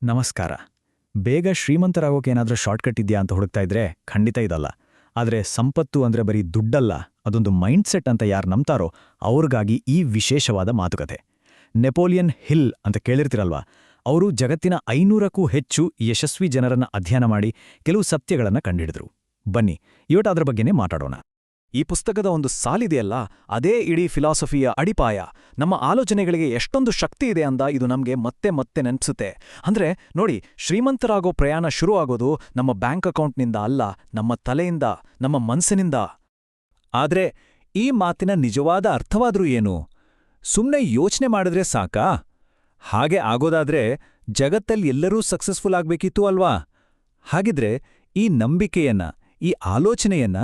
ನಮಸ್ಕಾರ. ಬೇಗ ಶ್ರೀಮಂತರಾಗೋಕೇನಾದ್ರೂ ಶಾರ್ಟ್ಕಟ್ ಇದ್ಯಾ ಅಂತ ಹುಡುಕ್ತಾ ಇದ್ರೆ ಖಂಡಿತ ಇದಲ್ಲ. ಆದ್ರೆ ಸಂಪತ್ತು ಅಂದ್ರೆ ಬರೀ ದುಡ್ಡಲ್ಲ, ಅದೊಂದು ಮೈಂಡ್ಸೆಟ್ ಅಂತ ಯಾರು ನಂಬ್ತಾರೋ ಅವ್ರಿಗಾಗಿ ಈ ವಿಶೇಷವಾದ ಮಾತುಕತೆ. ನೆಪೋಲಿಯನ್ ಹಿಲ್ ಅಂತ ಕೇಳಿರ್ತಿರಲ್ವಾ, ಅವರು ಜಗತ್ತಿನ 500ಕ್ಕೂ ಹೆಚ್ಚು ಯಶಸ್ವಿ ಜನರನ್ನ ಅಧ್ಯಯನ ಮಾಡಿ ಕೆಲವು ಸತ್ಯಗಳನ್ನ ಕಂಡಿಡಿದ್ರು. ಬನ್ನಿ ಇವತ್ತು ಅದ್ರ ಬಗ್ಗೆನೇ ಮಾತಾಡೋಣ. ಈ ಪುಸ್ತಕದ ಒಂದು ಸಾಲಿದೆಯಲ್ಲ, ಅದೇ ಇಡೀ ಫಿಲಾಸಫಿಯ ಅಡಿಪಾಯ. ನಮ್ಮ ಆಲೋಚನೆಗಳಿಗೆ ಎಷ್ಟೊಂದು ಶಕ್ತಿ ಇದೆ ಅಂದ ಇದು ನಮ್ಗೆ ಮತ್ತೆ ಮತ್ತೆ ನೆನ್ಪಿಸುತ್ತೆ. ಅಂದ್ರೆ ನೋಡಿ, ಶ್ರೀಮಂತರಾಗೋ ಪ್ರಯಾಣ ಶುರು ಆಗೋದು ನಮ್ಮ ಬ್ಯಾಂಕ್ ಅಕೌಂಟ್ನಿಂದ ಅಲ್ಲ, ನಮ್ಮ ತಲೆಯಿಂದ, ನಮ್ಮ ಮನಸ್ಸಿನಿಂದ. ಆದ್ರೆ ಈ ಮಾತಿನ ನಿಜವಾದ ಅರ್ಥವಾದ್ರೂ ಏನು? ಸುಮ್ನೆ ಯೋಚನೆ ಮಾಡಿದ್ರೆ ಸಾಕಾ? ಹಾಗೆ ಆಗೋದಾದ್ರೆ ಜಗತ್ತಲ್ಲಿ ಎಲ್ಲರೂ ಸಕ್ಸಸ್ಫುಲ್ ಆಗ್ಬೇಕಿತ್ತು ಅಲ್ವಾ? ಹಾಗಿದ್ರೆ ಈ ನಂಬಿಕೆಯನ್ನ, ಈ ಆಲೋಚನೆಯನ್ನ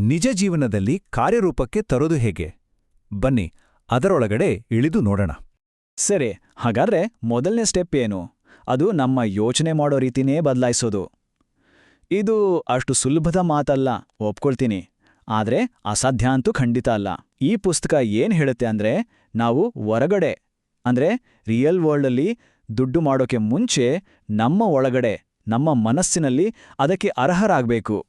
ನಿಜ ಜೀವನದಲ್ಲಿ ಕಾರ್ಯರೂಪಕ್ಕೆ ತರೋದು ಹೇಗೆ? ಬನ್ನಿ ಅದರೊಳಗಡೆ ಇಳಿದು ನೋಡೋಣ. ಸರಿ, ಹಾಗಾದ್ರೆ ಮೊದಲನೇ ಸ್ಟೆಪ್ ಏನು? ಅದು ನಮ್ಮ ಯೋಚನೆ ಮಾಡೋ ರೀತಿನೇ ಬದಲಾಯಿಸೋದು. ಇದು ಅಷ್ಟು ಸುಲಭದ ಮಾತಲ್ಲ, ಒಪ್ಕೊಳ್ತೀನಿ. ಆದ್ರೆ ಅಸಾಧ್ಯ ಅಂತೂ ಖಂಡಿತ ಅಲ್ಲ. ಈ ಪುಸ್ತಕ ಏನ್ ಹೇಳುತ್ತೆ ಅಂದ್ರೆ, ನಾವು ಹೊರಗಡೆ ಅಂದ್ರೆ ರಿಯಲ್ ವರ್ಲ್ಡಲ್ಲಿ ದುಡ್ಡು ಮಾಡೋಕೆ ಮುಂಚೆ ನಮ್ಮ ಒಳಗಡೆ, ನಮ್ಮ ಮನಸ್ಸಿನಲ್ಲಿ ಅದಕ್ಕೆ ಅರ್ಹರಾಗಬೇಕು.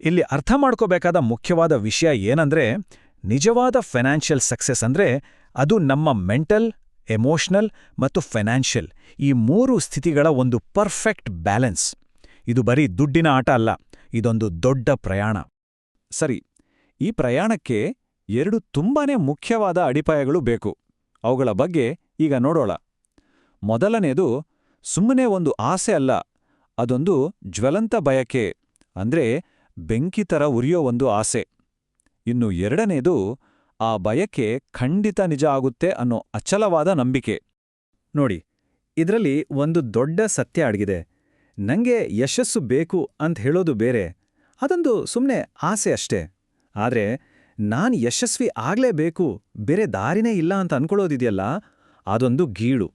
ಇಲ್ಲಿ ಅರ್ಥ ಮಾಡ್ಕೋಬೇಕಾದ ಮುಖ್ಯವಾದ ವಿಷಯ ಏನಂದ್ರೆ, ನಿಜವಾದ ಫೈನಾನ್ಷಿಯಲ್ ಸಕ್ಸಸ್ ಅಂದ್ರೆ ಅದು ನಮ್ಮ ಮೆಂಟಲ್, ಎಮೋಷನಲ್ ಮತ್ತು ಫೈನಾನ್ಷಿಯಲ್ ಈ 3 ಸ್ಥಿತಿಗಳ ಒಂದು ಪರ್ಫೆಕ್ಟ್ ಬ್ಯಾಲೆನ್ಸ್. ಇದು ಬರೀ ದುಡ್ಡಿನ ಆಟ ಅಲ್ಲ, ಇದೊಂದು ದೊಡ್ಡ ಪ್ರಯಾಣ. ಸರಿ, ಈ ಪ್ರಯಾಣಕ್ಕೆ 2 ತುಂಬಾನೇ ಮುಖ್ಯವಾದ ಅಡಿಪಾಯಗಳು ಬೇಕು. ಅವುಗಳ ಬಗ್ಗೆ ಈಗ ನೋಡೋಣ. ಮೊದಲನೇದು ಸುಮ್ಮನೆ ಒಂದು ಆಸೆ ಅಲ್ಲ, ಅದೊಂದು ಜ್ವಲಂತ ಬಯಕೆ, ಅಂದ್ರೆ ಬೆಂಕಿ ಥರ ಉರಿಯೋ ಒಂದು ಆಸೆ. ಇನ್ನು ಎರಡನೇದು ಆ ಬಯಕೆ ಖಂಡಿತ ನಿಜ ಆಗುತ್ತೆ ಅನ್ನೋ ಅಚಲವಾದ ನಂಬಿಕೆ. ನೋಡಿ, ಇದರಲ್ಲಿ ಒಂದು ದೊಡ್ಡ ಸತ್ಯ ಅಡಗಿದೆ. ನಂಗೆ ಯಶಸ್ಸು ಬೇಕು ಅಂತ ಹೇಳೋದು ಬೇರೆ, ಅದೊಂದು ಸುಮ್ಮನೆ ಆಸೆ ಅಷ್ಟೇ. ಆದ್ರೆ ನಾನ್ ಯಶಸ್ವಿ ಆಗ್ಲೇಬೇಕು, ಬೇರೆ ದಾರಿನೇ ಇಲ್ಲ ಅಂತ ಅನ್ಕೊಳ್ಳೋದಿದೆಯಲ್ಲ, ಅದೊಂದು ಗೀಳು.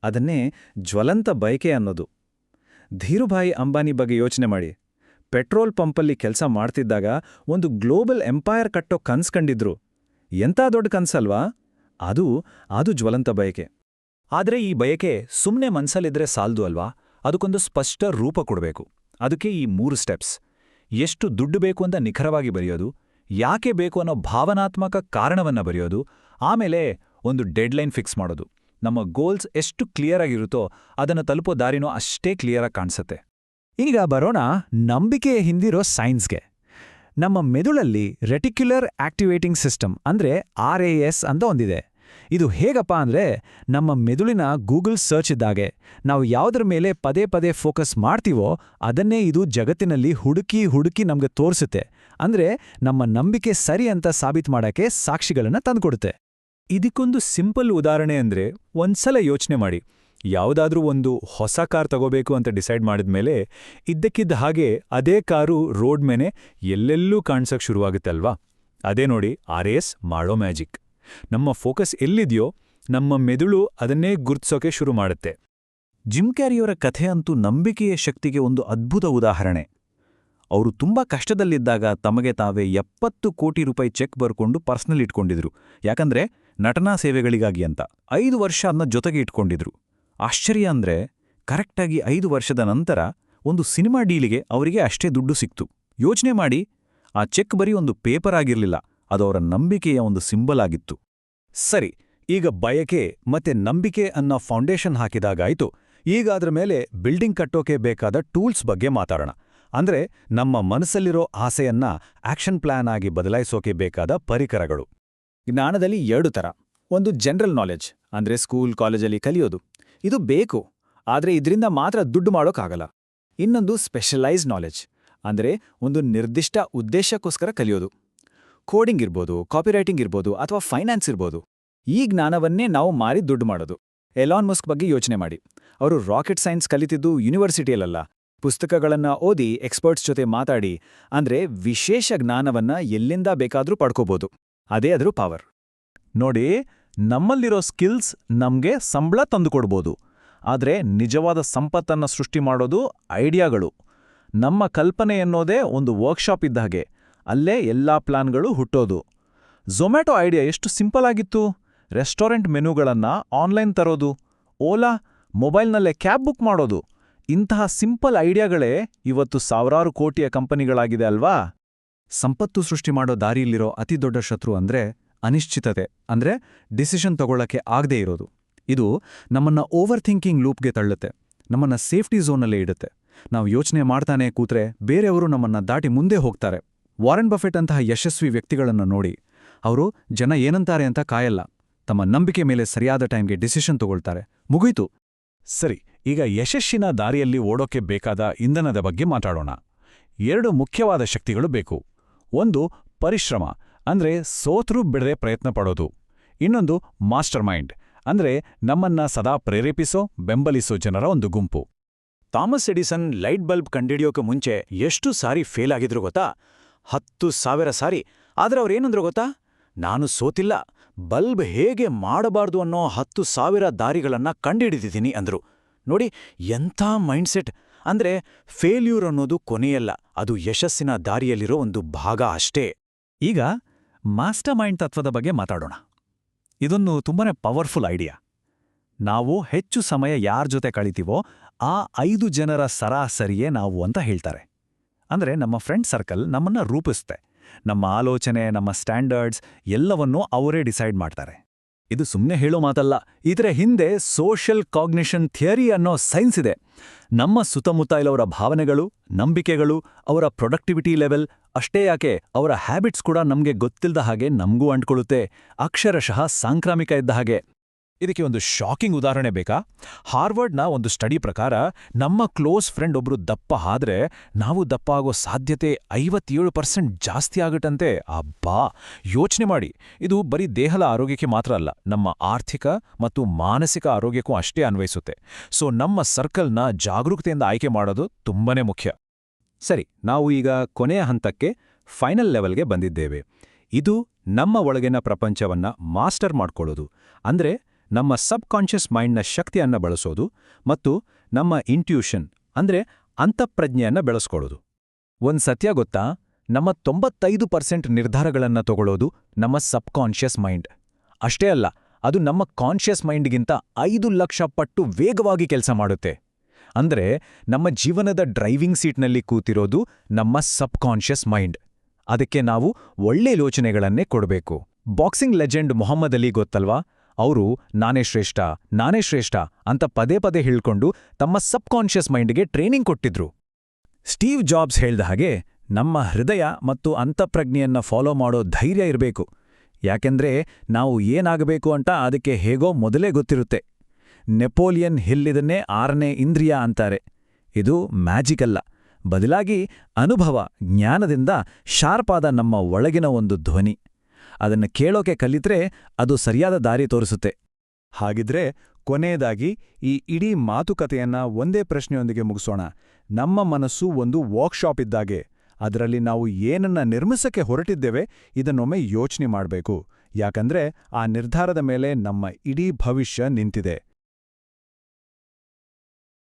ಅದನ್ನೇ ಜ್ವಲಂತ ಬಯಕೆ ಅನ್ನೋದು. ಧೀರುಭಾಯಿ ಅಂಬಾನಿ ಬಗ್ಗೆ ಯೋಚನೆ ಮಾಡಿ. ಪೆಟ್ರೋಲ್ ಪಂಪಲ್ಲಿ ಕೆಲಸ ಮಾಡ್ತಿದ್ದಾಗ ಒಂದು ಗ್ಲೋಬಲ್ ಎಂಪೈರ್ ಕಟ್ಟೋ ಕನ್ಸ್ ಕಂಡಿದ್ರು. ಎಂಥ ದೊಡ್ಡ ಕನ್ಸಲ್ವಾ? ಅದು ಜ್ವಲಂತ ಬಯಕೆ. ಆದ್ರೆ ಈ ಬಯಕೆ ಸುಮ್ಮನೆ ಮನ್ಸಲ್ಲಿದ್ರೆ ಸಾಲ್ದು ಅಲ್ವಾ? ಅದಕ್ಕೊಂದು ಸ್ಪಷ್ಟ ರೂಪ ಕೊಡಬೇಕು. ಅದಕ್ಕೆ ಈ 3 ಸ್ಟೆಪ್ಸ್. ಎಷ್ಟು ದುಡ್ಡು ಬೇಕು ಅಂತ ನಿಖರವಾಗಿ ಬರೆಯೋದು, ಯಾಕೆ ಬೇಕು ಅನ್ನೋ ಭಾವನಾತ್ಮಕ ಕಾರಣವನ್ನ ಬರೆಯೋದು, ಆಮೇಲೆ ಒಂದು ಡೆಡ್ಲೈನ್ ಫಿಕ್ಸ್ ಮಾಡೋದು. ನಮ್ಮ ಗೋಲ್ಸ್ ಎಷ್ಟು ಕ್ಲಿಯರ್ ಆಗಿರುತ್ತೋ ಅದನ್ನು ತಲುಪೋ ದಾರಿನೂ ಅಷ್ಟೇ ಕ್ಲಿಯರಾಗಿ ಕಾಣಿಸುತ್ತೆ. ಈಗ ಬರೋಣ ನಂಬಿಕೆಯ ಹಿಂದಿರೋ ಸೈನ್ಸ್ಗೆ. ನಮ್ಮ ಮೆದುಳಲ್ಲಿ ರೆಟಿಕ್ಯುಲರ್ ಆಕ್ಟಿವೇಟಿಂಗ್ ಸಿಸ್ಟಮ್ ಅಂದ್ರೆ RAS ಅಂತ ಒಂದಿದೆ. ಇದು ಹೇಗಪ್ಪ ಅಂದ್ರೆ, ನಮ್ಮ ಮೆದುಳಿನ ಗೂಗಲ್ ಸರ್ಚ್ ಇದ್ದಾಗೆ. ನಾವು ಯಾವುದರ ಮೇಲೆ ಪದೇ ಪದೇ ಫೋಕಸ್ ಮಾಡ್ತೀವೋ ಅದನ್ನೇ ಇದು ಜಗತ್ತಿನಲ್ಲಿ ಹುಡುಕಿ ನಮ್ಗೆ ತೋರಿಸುತ್ತೆ. ಅಂದ್ರೆ ನಮ್ಮ ನಂಬಿಕೆ ಸರಿ ಅಂತ ಸಾಬೀತು ಮಾಡಕ್ಕೆ ಸಾಕ್ಷಿಗಳನ್ನ ತಂದುಕೊಡುತ್ತೆ. ಇದಕ್ಕೊಂದು ಸಿಂಪಲ್ ಉದಾಹರಣೆ ಅಂದ್ರೆ, ಒಂದ್ಸಲ ಯೋಚನೆ ಮಾಡಿ, ಯಾವುದಾದ್ರೂ ಒಂದು ಹೊಸ ಕಾರ್ ತಗೋಬೇಕು ಅಂತ ಡಿಸೈಡ್ ಮಾಡಿದ್ಮೇಲೆ ಇದ್ದಕ್ಕಿದ್ದ ಹಾಗೆ ಅದೇ ಕಾರು ರೋಡ್ ಮೇಲೆ ಎಲ್ಲೆಲ್ಲೂ ಕಾಣ್ಸಕ್ ಶುರುವಾಗುತ್ತೆ ಅಲ್ವಾ? ಅದೇ ನೋಡಿ RAS ಮಾಡೋ ಮ್ಯಾಜಿಕ್. ನಮ್ಮ ಫೋಕಸ್ ಎಲ್ಲಿದೆಯೋ ನಮ್ಮ ಮೆದುಳು ಅದನ್ನೇ ಗುರ್ತಿಸೋಕೆ ಶುರು ಮಾಡುತ್ತೆ. ಜಿಮ್ ಕ್ಯಾರಿಯವರ ಕಥೆ ಅಂತೂ ನಂಬಿಕೆಯ ಶಕ್ತಿಗೆ ಒಂದು ಅದ್ಭುತ ಉದಾಹರಣೆ. ಅವರು ತುಂಬಾ ಕಷ್ಟದಲ್ಲಿದ್ದಾಗ ತಮಗೆ ತಾವೇ 70 ಕೋಟಿ ರೂಪಾಯಿ ಚೆಕ್ ಬರ್ಕೊಂಡು ಪರ್ಸನಲ್ ಇಟ್ಕೊಂಡಿದ್ರು. ಯಾಕಂದ್ರೆ ನಟನಾ ಸೇವೆಗಳಿಗಾಗಿ ಅಂತ 5 ವರ್ಷ ಅದನ್ನ ಜೊತೆಗೆ ಇಟ್ಕೊಂಡಿದ್ರು. ಆಶ್ಚರ್ಯ ಅಂದ್ರೆ, ಕರೆಕ್ಟಾಗಿ 5 ವರ್ಷದ ನಂತರ ಒಂದು ಸಿನಿಮಾ ಡೀಲಿಗೆ ಅವರಿಗೆ ಅಷ್ಟೇ ದುಡ್ಡು ಸಿಕ್ತು. ಯೋಚನೆ ಮಾಡಿ, ಆ ಚೆಕ್ ಬರೀ ಒಂದು ಪೇಪರ್ ಆಗಿರ್ಲಿಲ್ಲ, ಅದು ಅವರ ನಂಬಿಕೆಯ ಒಂದು ಸಿಂಬಲ್ ಆಗಿತ್ತು. ಸರಿ, ಈಗ ಬಯಕೆ ಮತ್ತೆ ನಂಬಿಕೆ ಅನ್ನೋ ಫೌಂಡೇಶನ್ ಹಾಕಿದಾಗಾಯ್ತು. ಈಗ ಅದ್ರ ಮೇಲೆ ಬಿಲ್ಡಿಂಗ್ ಕಟ್ಟೋಕೆ ಬೇಕಾದ ಟೂಲ್ಸ್ ಬಗ್ಗೆ ಮಾತಾಡೋಣ. ಅಂದ್ರೆ ನಮ್ಮ ಮನಸ್ಸಲ್ಲಿರೋ ಆಸೆಯನ್ನ ಆಕ್ಷನ್ ಪ್ಲಾನ್ ಆಗಿ ಬದಲಾಯಿಸೋಕೆ ಬೇಕಾದ ಪರಿಕರಗಳು. ಜ್ಞಾನದಲ್ಲಿ 2 ಥರ. ಒಂದು ಜನರಲ್ ನಾಲೆಡ್ಜ್, ಅಂದ್ರೆ ಸ್ಕೂಲ್ ಕಾಲೇಜಲ್ಲಿ ಕಲಿಯೋದು. ಇದು ಬೇಕು, ಆದ್ರೆ ಇದರಿಂದ ಮಾತ್ರ ದುಡ್ಡು ಮಾಡೋಕ್ಕಾಗಲ್ಲ. ಇನ್ನೊಂದು ಸ್ಪೆಷಲೈಸ್ಡ್ ನಾಲೆಡ್ಜ್, ಅಂದ್ರೆ ಒಂದು ನಿರ್ದಿಷ್ಟ ಉದ್ದೇಶಕ್ಕೋಸ್ಕರ ಕಲಿಯೋದು. ಕೋಡಿಂಗ್ ಇರ್ಬೋದು, ಕಾಪಿರೈಟಿಂಗ್ ಇರ್ಬೋದು, ಅಥವಾ ಫೈನಾನ್ಸ್ ಇರ್ಬೋದು. ಈ ಜ್ಞಾನವನ್ನೇ ನಾವು ಮಾರಿ ದುಡ್ಡು ಮಾಡೋದು. ಎಲಾನ್ ಮಸ್ಕ್ ಬಗ್ಗೆ ಯೋಚನೆ ಮಾಡಿ. ಅವರು ರಾಕೆಟ್ ಸೈನ್ಸ್ ಕಲಿತಿದ್ದು ಯೂನಿವರ್ಸಿಟಿಯಲ್ಲ, ಪುಸ್ತಕಗಳನ್ನ ಓದಿ ಎಕ್ಸ್ಪರ್ಟ್ಸ್ ಜೊತೆ ಮಾತಾಡಿ. ಅಂದ್ರೆ ವಿಶೇಷ ಜ್ಞಾನವನ್ನ ಎಲ್ಲಿಂದ ಬೇಕಾದ್ರೂ ಪಡ್ಕೋಬೋದು. ಅದೇ ಅದ್ರ ಪವರ್. ನೋಡಿ, ನಮ್ಮಲ್ಲಿರೋ ಸ್ಕಿಲ್ಸ್ ನಮ್ಗೆ ಸಂಬಳ ತಂದುಕೊಡ್ಬೋದು, ಆದ್ರೆ ನಿಜವಾದ ಸಂಪತ್ತನ್ನ ಸೃಷ್ಟಿ ಮಾಡೋದು ಐಡಿಯಾಗಳು. ನಮ್ಮ ಕಲ್ಪನೆ ಎನ್ನೋದೇ ಒಂದು ವರ್ಕ್ಶಾಪ್ ಇದ್ದ ಹಾಗೆ, ಅಲ್ಲೇ ಎಲ್ಲಾ ಪ್ಲಾನ್ಗಳು ಹುಟ್ಟೋದು. ಝೊಮ್ಯಾಟೊ ಐಡಿಯಾ ಎಷ್ಟು ಸಿಂಪಲ್ ಆಗಿತ್ತು. ರೆಸ್ಟೋರೆಂಟ್ ಮೆನುಗಳನ್ನ ಆನ್ಲೈನ್ ತರೋದು, ಓಲಾ ಮೊಬೈಲ್ನಲ್ಲೇ ಕ್ಯಾಬ್ ಬುಕ್ ಮಾಡೋದು, ಇಂತಹ ಸಿಂಪಲ್ ಐಡಿಯಾಗಳೇ ಇವತ್ತು ಸಾವಿರಾರು ಕೋಟಿಯ ಕಂಪನಿಗಳಾಗಿದೆ ಅಲ್ವಾ? ಸಂಪತ್ತು ಸೃಷ್ಟಿ ಮಾಡೋ ದಾರಿಯಲ್ಲಿರೋ ಅತಿದೊಡ್ಡ ಶತ್ರು ಅಂದ್ರೆ ಅನಿಶ್ಚಿತತೆ, ಅಂದ್ರೆ ಡಿಸಿಷನ್ ತಗೊಳ್ಳಕ್ಕೆ ಆಗದೇ ಇರೋದು. ಇದು ನಮ್ಮನ್ನ ಓವರ್ ಥಿಂಕಿಂಗ್ ಲೂಪ್ಗೆ ತಳ್ಳುತ್ತೆ, ನಮ್ಮನ್ನ ಸೇಫ್ಟಿ ಝೋನಲ್ಲೇ ಇಡುತ್ತೆ. ನಾವು ಯೋಚನೆ ಮಾಡ್ತಾನೆ ಕೂತ್ರೆ ಬೇರೆಯವರು ನಮ್ಮನ್ನ ದಾಟಿ ಮುಂದೆ ಹೋಗ್ತಾರೆ. ವಾರೆನ್ ಬಫೆಟ್ ಅಂತಹ ಯಶಸ್ವಿ ವ್ಯಕ್ತಿಗಳನ್ನು ನೋಡಿ, ಅವರು ಜನ ಏನಂತಾರೆ ಅಂತ ಕಾಯಲ್ಲ, ತಮ್ಮ ನಂಬಿಕೆ ಮೇಲೆ ಸರಿಯಾದ ಟೈಮ್ಗೆ ಡಿಸಿಷನ್ ತಗೊಳ್ತಾರೆ. ಮುಗೀತು. ಸರಿ, ಈಗ ಯಶಸ್ಸಿನ ದಾರಿಯಲ್ಲಿ ಓಡೋಕೆ ಬೇಕಾದ ಇಂಧನದ ಬಗ್ಗೆ ಮಾತಾಡೋಣ. 2 ಮುಖ್ಯವಾದ ಶಕ್ತಿಗಳು ಬೇಕು. ಒಂದು ಪರಿಶ್ರಮ, ಅಂದ್ರೆ ಸೋತ್ರೂ ಬಿಡದೆ ಪ್ರಯತ್ನ ಪಡೋದು. ಇನ್ನೊಂದು ಮಾಸ್ಟರ್ ಮೈಂಡ್, ಅಂದ್ರೆ ನಮ್ಮನ್ನ ಸದಾ ಪ್ರೇರೇಪಿಸೋ, ಬೆಂಬಲಿಸೋ ಜನರ ಒಂದು ಗುಂಪು. ಥಾಮಸ್ ಎಡಿಸನ್ ಲೈಟ್ ಬಲ್ಬ್ ಕಂಡಿಡಿಯೋಕೆ ಮುಂಚೆ ಎಷ್ಟು ಸಾರಿ ಫೇಲ್ ಆಗಿದ್ರು ಗೊತ್ತಾ? 10,000 ಸಾರಿ. ಆದ್ರೆ ಅವ್ರೇನಂದ್ರು ಗೊತ್ತಾ? ನಾನು ಸೋತಿಲ್ಲ, ಬಲ್ಬ್ ಹೇಗೆ ಮಾಡಬಾರ್ದು ಅನ್ನೋ 10,000 ದಾರಿಗಳನ್ನ ಕಂಡುಹಿಡಿದಿದ್ದೀನಿ ಅಂದ್ರು. ನೋಡಿ ಎಂಥ ಮೈಂಡ್ಸೆಟ್! ಅಂದ್ರೆ ಫೇಲ್ಯೂರ್ ಅನ್ನೋದು ಕೊನೆಯಲ್ಲ, ಅದು ಯಶಸ್ಸಿನ ದಾರಿಯಲ್ಲಿರೋ ಒಂದು ಭಾಗ ಅಷ್ಟೇ. ಈಗ ಮಾಸ್ಟರ್ ಮೈಂಡ್ ತತ್ವದ ಬಗ್ಗೆ ಮಾತಾಡೋಣ. ಇದೊಂದು ತುಂಬಾನೇ ಪವರ್ಫುಲ್ ಐಡಿಯಾ. ನಾವು ಹೆಚ್ಚು ಸಮಯ ಯಾರ ಜೊತೆ ಕಳಿತೀವೋ ಆ 5 ಜನರ ಸರಾಸರಿಯೇ ನಾವು ಅಂತ ಹೇಳ್ತಾರೆ. ಅಂದ್ರೆ ನಮ್ಮ ಫ್ರೆಂಡ್ ಸರ್ಕಲ್ ನಮ್ಮನ್ನ ರೂಪಿಸುತ್ತೆ. ನಮ್ಮ ಆಲೋಚನೆ, ನಮ್ಮ ಸ್ಟ್ಯಾಂಡರ್ಡ್ಸ್ ಎಲ್ಲವನ್ನೂ ಅವರೇ ಡಿಸೈಡ್ ಮಾಡ್ತಾರೆ. ಇದು ಸುಮ್ಮನೆ ಹೇಳೋ ಮಾತಲ್ಲ. ಇದರ ಹಿಂದೆ ಸೋಷಿಯಲ್ ಕಾಗ್ನಿಷನ್ ಥಿಯರಿ ಅನ್ನೋ ಸೈನ್ಸ್ ಇದೆ. ನಮ್ಮ ಸುತ್ತಮುತ್ತ ಇರೋರ ಭಾವನೆಗಳು, ನಂಬಿಕೆಗಳು, ಅವರ ಪ್ರೊಡಕ್ಟಿವಿಟಿ ಲೆವೆಲ್, ಅಷ್ಟೇ ಯಾಕೆ ಅವರ ಹ್ಯಾಬಿಟ್ಸ್ ಕೂಡ ನಮ್ಗೆ ಗೊತ್ತಿಲ್ಲದ ಹಾಗೆ ನಮಗೂ ಅಂಟ್ಕೊಳ್ಳುತ್ತೆ. ಅಕ್ಷರಶಃ ಸಾಂಕ್ರಾಮಿಕ ಇದ್ದ ಹಾಗೆ. ಇದಕ್ಕೆ ಒಂದು ಶಾಕಿಂಗ್ ಉದಾಹರಣೆ ಬೇಕಾ? ಹಾರ್ವರ್ಡ್ನ ಒಂದು ಸ್ಟಡಿ ಪ್ರಕಾರ ನಮ್ಮ ಕ್ಲೋಸ್ ಫ್ರೆಂಡ್ ಒಬ್ರು ದಪ್ಪ ಆದ್ರೆ ನಾವು ದಪ್ಪ ಆಗೋ ಸಾಧ್ಯತೆ 57% ಜಾಸ್ತಿ ಆಗಟ್ಟಂತೆ. ಅಬ್ಬಾ, ಯೋಚನೆ ಮಾಡಿ. ಇದು ಬರೀ ದೇಹದ ಆರೋಗ್ಯಕ್ಕೆ ಮಾತ್ರ ಅಲ್ಲ, ನಮ್ಮ ಆರ್ಥಿಕ ಮತ್ತು ಮಾನಸಿಕ ಆರೋಗ್ಯಕ್ಕೂ ಅಷ್ಟೇ ಅನ್ವಯಿಸುತ್ತೆ. ಸೊ ನಮ್ಮ ಸರ್ಕಲ್ನ ಜಾಗರೂಕತೆಯಿಂದ ಆಯ್ಕೆ ಮಾಡೋದು ತುಂಬಾನೇ ಮುಖ್ಯ. ಸರಿ, ನಾವು ಈಗ ಕೊನೆಯ ಹಂತಕ್ಕೆ, ಫೈನಲ್ ಲೆವೆಲ್ಗೆ ಬಂದಿದ್ದೇವೆ. ಇದು ನಮ್ಮ ಒಳಗಿನ ಪ್ರಪಂಚವನ್ನ ಮಾಸ್ಟರ್ ಮಾಡ್ಕೊಳ್ಳೋದು. ಅಂದ್ರೆ ನಮ್ಮ ಸಬ್ ಕಾನ್ಷಿಯಸ್ ಮೈಂಡ್ನ ಶಕ್ತಿಯನ್ನ ಬಳಸೋದು ಮತ್ತು ನಮ್ಮ ಇಂಟ್ಯೂಷನ್ ಅಂದ್ರೆ ಅಂತಃಪ್ರಜ್ಞೆಯನ್ನ ಬೆಳೆಸ್ಕೊಳ್ಳೋದು. ಒಂದ್ ಸತ್ಯ ಗೊತ್ತಾ? ನಮ್ಮ 95% ನಿರ್ಧಾರಗಳನ್ನ ತಗೊಳ್ಳೋದು ನಮ್ಮ ಸಬ್ ಕಾನ್ಷಿಯಸ್ ಮೈಂಡ್. ಅಷ್ಟೇ ಅಲ್ಲ, ಅದು ನಮ್ಮ ಕಾನ್ಷಿಯಸ್ ಮೈಂಡ್ಗಿಂತ 5 ಲಕ್ಷ ಪಟ್ಟು ವೇಗವಾಗಿ ಕೆಲಸ ಮಾಡುತ್ತೆ. ಅಂದ್ರೆ ನಮ್ಮ ಜೀವನದ ಡ್ರೈವಿಂಗ್ ಸೀಟ್ನಲ್ಲಿ ಕೂತಿರೋದು ನಮ್ಮ ಸಬ್ ಕಾನ್ಷಿಯಸ್ ಮೈಂಡ್. ಅದಕ್ಕೆ ನಾವು ಒಳ್ಳೆ ಯೋಚನೆಗಳನ್ನೇ ಕೊಡಬೇಕು. ಬಾಕ್ಸಿಂಗ್ ಲೆಜೆಂಡ್ ಮೊಹಮ್ಮದ್ ಅಲಿ ಗೊತ್ತಲ್ವಾ? ಅವರು ನಾನೇ ಶ್ರೇಷ್ಠ ಅಂತ ಪದೇ ಪದೇ ಹೇಳ್ಕೊಂಡು ತಮ್ಮ ಸಬ್ ಕಾನ್ಷಿಯಸ್ ಮೈಂಡ್ಗೆ ಟ್ರೈನಿಂಗ್ ಕೊಟ್ಟಿದ್ರು. ಸ್ಟೀವ್ ಜಾಬ್ಸ್ ಹೇಳ್ದ ಹಾಗೆ ನಮ್ಮ ಹೃದಯ ಮತ್ತು ಅಂತಃಪ್ರಜ್ಞೆಯನ್ನ ಫಾಲೋ ಮಾಡೋ ಧೈರ್ಯ ಇರಬೇಕು. ಯಾಕೆಂದ್ರೆ ನಾವು ಏನಾಗಬೇಕು ಅಂತ ಅದಕ್ಕೆ ಹೇಗೋ ಮೊದಲೇ ಗೊತ್ತಿರುತ್ತೆ. ನೆಪೋಲಿಯನ್ ಹಿಲ್ ಇದನ್ನೇ 6ನೇ ಇಂದ್ರಿಯ ಅಂತಾರೆ. ಇದು ಮ್ಯಾಜಿಕ್ ಅಲ್ಲ, ಬದಲಾಗಿ ಅನುಭವ, ಜ್ಞಾನದಿಂದ ಶಾರ್ಪ್ ಆದ ನಮ್ಮ ಒಳಗಿನ ಒಂದು ಧ್ವನಿ. ಅದನ್ನು ಕೇಳೋಕೆ ಕಲಿತ್ರೆ ಅದು ಸರಿಯಾದ ದಾರಿ ತೋರಿಸುತ್ತೆ. ಹಾಗಿದ್ರೆ ಕೊನೆಯದಾಗಿ ಈ ಇಡೀ ಮಾತುಕತೆಯನ್ನ ಒಂದೇ ಪ್ರಶ್ನೆಯೊಂದಿಗೆ ಮುಗಿಸೋಣ. ನಮ್ಮ ಮನಸ್ಸು ಒಂದು ವರ್ಕ್ಶಾಪ್ ಇದ್ದಾಗೆ. ಅದರಲ್ಲಿ ನಾವು ಏನನ್ನ ನಿರ್ಮಿಸಕ್ಕೆ ಹೊರಟಿದ್ದೇವೆ ಇದನ್ನೊಮ್ಮೆ ಯೋಚನೆ ಮಾಡಬೇಕು. ಯಾಕಂದ್ರೆ ಆ ನಿರ್ಧಾರದ ಮೇಲೆ ನಮ್ಮ ಇಡೀ ಭವಿಷ್ಯ ನಿಂತಿದೆ.